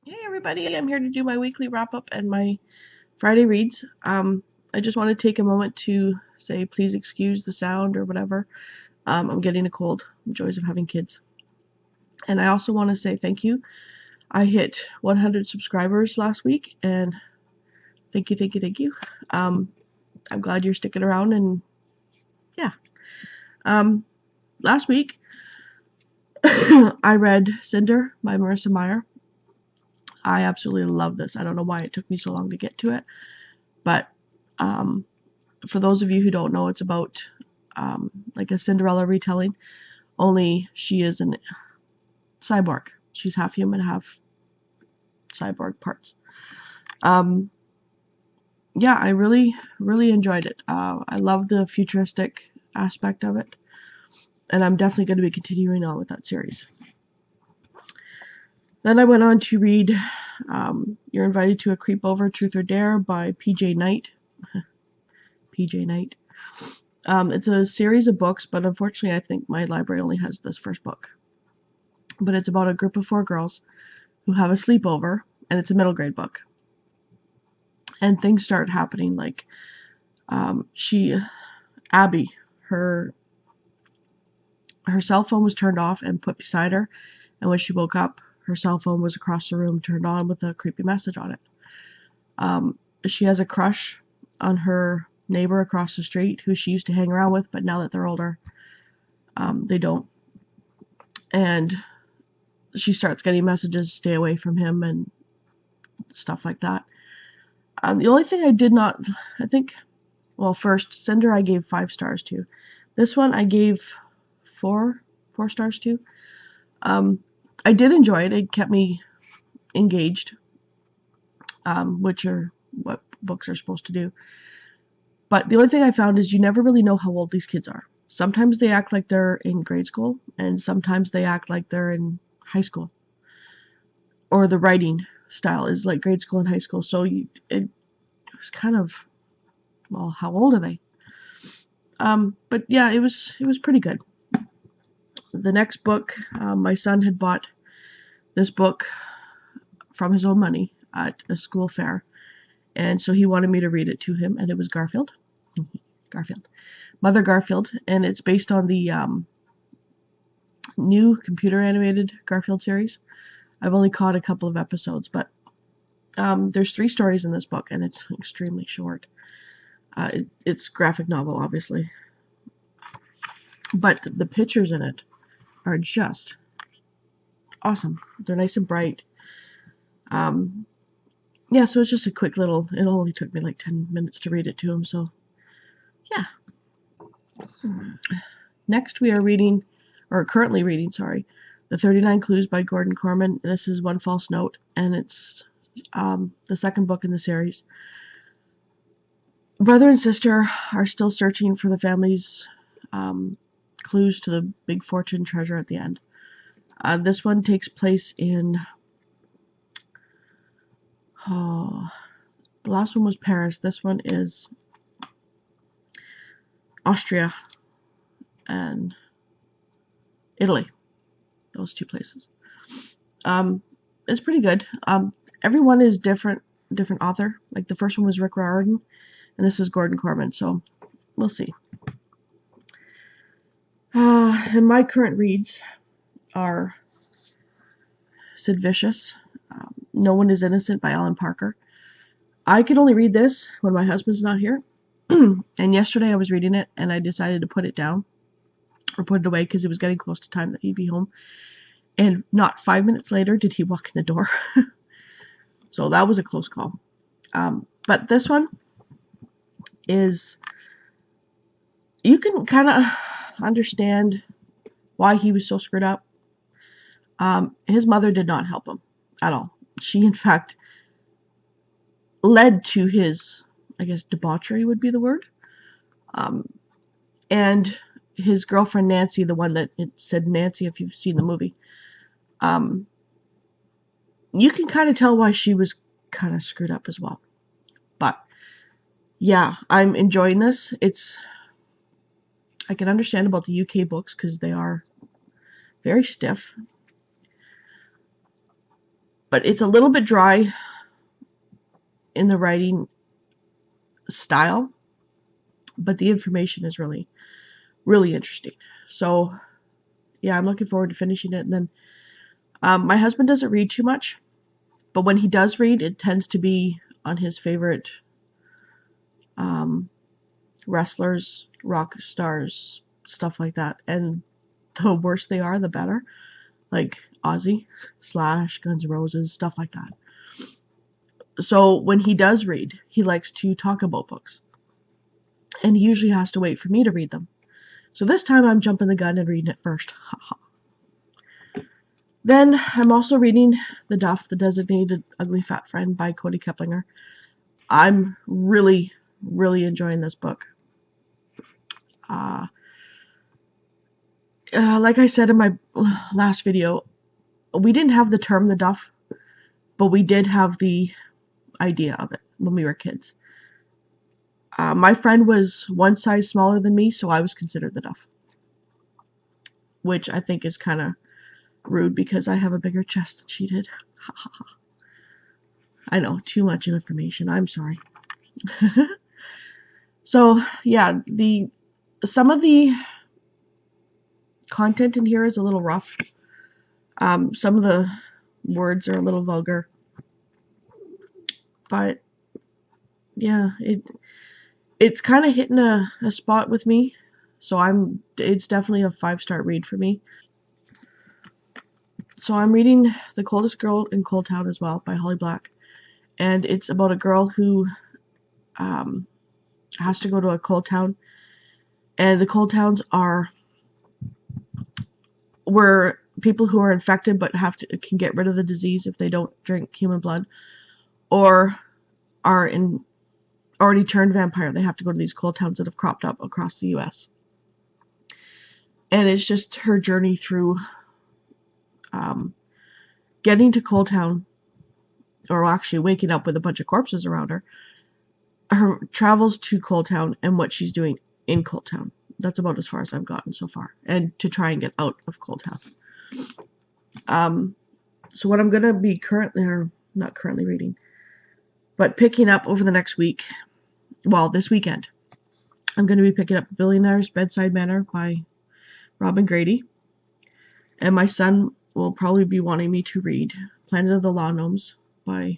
Hey everybody, I'm here to do my weekly wrap up and my Friday reads. I just want to take a moment to say please excuse the sound or whatever. I'm getting a cold. The joys of having kids. And I also want to say thank you. I hit 100 subscribers last week, and thank you, thank you, thank you. Um, I'm glad you're sticking around, and yeah. Um, Last week I read Cinder by Marissa Meyer. I absolutely love this. I don't know why it took me so long to get to it, but um, for those of you who don't know, it's about like a Cinderella retelling, only she is a cyborg. She's half human, half cyborg parts. Um, yeah, I really, really enjoyed it. I love the futuristic aspect of it, and I'm definitely going to be continuing on with that series. Then I went on to read You're Invited to a Creepover, Truth or Dare by PJ Knight. PJ Knight. It's a series of books, but unfortunately I think my library only has this first book. But it's about a group of 4 girls who have a sleepover, and it's a middle grade book. And things start happening like Abby, her cell phone was turned off and put beside her, and when she woke up, her cell phone was across the room turned on with a creepy message on it. She has a crush on her neighbor across the street who she used to hang around with, but now that they're older, they don't. And she starts getting messages, stay away from him and stuff like that. The only thing I did not, I think, well, first, Cinder I gave 5 stars to. This one I gave 4 stars to. I did enjoy it. It kept me engaged, which are what books are supposed to do. But the only thing I found is you never really know how old these kids are. Sometimes they act like they're in grade school, and sometimes they act like they're in high school. Or the writing style is like grade school and high school. So it was kind of, well, how old are they? But yeah, it was pretty good. The next book, my son had bought this book from his own money at a school fair, and so he wanted me to read it to him, and it was Garfield. Mother Garfield, and it's based on the new computer animated Garfield series. I've only caught a couple of episodes, but there's 3 stories in this book, and it's extremely short. It's graphic novel, obviously, but the pictures in it are just awesome. They're nice and bright. Yeah, so it's just a quick little, it only took me like 10 minutes to read it to him, so yeah. Next we are reading, or currently reading, sorry, The 39 Clues by Gordon Corman. This is One False Note, and it's the second book in the series. Brother and sister are still searching for the family's clues to the big fortune treasure at the end. This one takes place in, the last one was Paris. This one is Austria and Italy. Those 2 places. It's pretty good. Everyone is different author. Like the first one was Rick Riordan, and this is Gordon Corman. So we'll see. And my current reads are Sid Vicious, No One is Innocent by Alan Parker. I can only read this when my husband's not here. And yesterday I was reading it, and I decided to put it down or put it away because it was getting close to time that he'd be home. And not 5 minutes later did he walk in the door. So that was a close call. But this one is, you can kind of understand why he was so screwed up. His mother did not help him at all. She, in fact, led to his, I guess, debauchery would be the word. And his girlfriend Nancy, the one that it said Nancy if you've seen the movie, you can kind of tell why she was kind of screwed up as well. But yeah, I'm enjoying this. I can understand about the UK books because they are very stiff. but it's a little bit dry in the writing style, but the information is really, really interesting. So yeah, I'm looking forward to finishing it. And then my husband doesn't read too much, but when he does read, it tends to be on his favorite wrestlers, rock stars, stuff like that. And the worse they are, the better. Like Ozzy, Slash, Guns N' Roses, stuff like that. So when he does read, he likes to talk about books. And he usually has to wait for me to read them. So this time I'm jumping the gun and reading it first. Then I'm also reading The Duff, the Designated Ugly Fat Friend by Cody Keplinger. I'm really, really enjoying this book. Like I said in my last video, we didn't have the term the Duff, but we did have the idea of it when we were kids. My friend was one size smaller than me, so I was considered the Duff, which I think is kind of rude because I have a bigger chest than she did. I know, too much information. I'm sorry. So yeah, some of the content in here is a little rough. Some of the words are a little vulgar, but yeah, it's kind of hitting a spot with me. So it's definitely a 5-star read for me. So I'm reading The Coldest Girl in Coldtown as well by Holly Black, and it's about a girl who has to go to a cold town, and the cold towns are where people who are infected but can get rid of the disease if they don't drink human blood, or are already turned vampire. They have to go to these cold towns that have cropped up across the U.S. And it's just her journey through getting to Coldtown, or actually waking up with a bunch of corpses around her. Her travels to Coldtown and what she's doing in Coldtown. That's about as far as I've gotten so far, and to try and get out of Coldtown. So what I'm gonna be not currently reading, but picking up over the next week, well, this weekend, I'm gonna be picking up Billionaires, Bedside Manner by Robin Grady, and my son will probably be wanting me to read Planet of the Lawn Gnomes by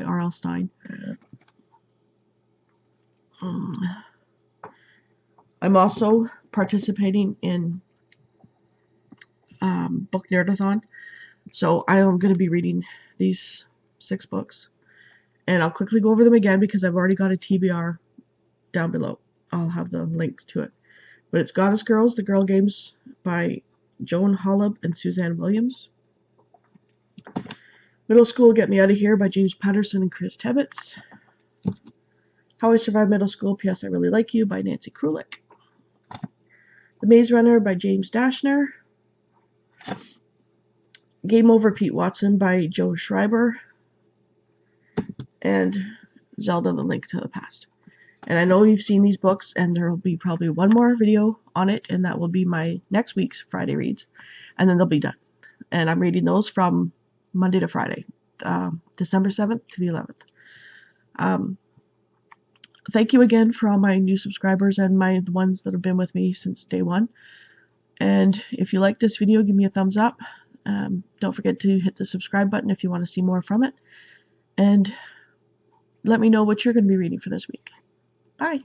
R.L. Stine. I'm also participating in Book Nerdathon, so I am going to be reading these 6 books, and I'll quickly go over them again because I've already got a TBR down below. I'll have the link to it. But it's Goddess Girls, The Girl Games by Joan Holub and Suzanne Williams. Middle School Get Me Out of Here by James Patterson and Chris Tebbets. How I Survived Middle School, P.S. I Really Like You by Nancy Krulik. The Maze Runner by James Dashner. Game Over Pete Watson by Joe Schreiber. And Zelda, The Link to the Past. And I know you've seen these books, and there will be probably one more video on it, and that will be my next week's Friday reads. And then they'll be done. And I'm reading those from Monday to Friday, December 7th to the 11th. Thank you again for all my new subscribers and the ones that have been with me since day one. And if you like this video, give me a thumbs up. Don't forget to hit the subscribe button if you want to see more from it. And let me know what you're going to be reading for this week. Bye.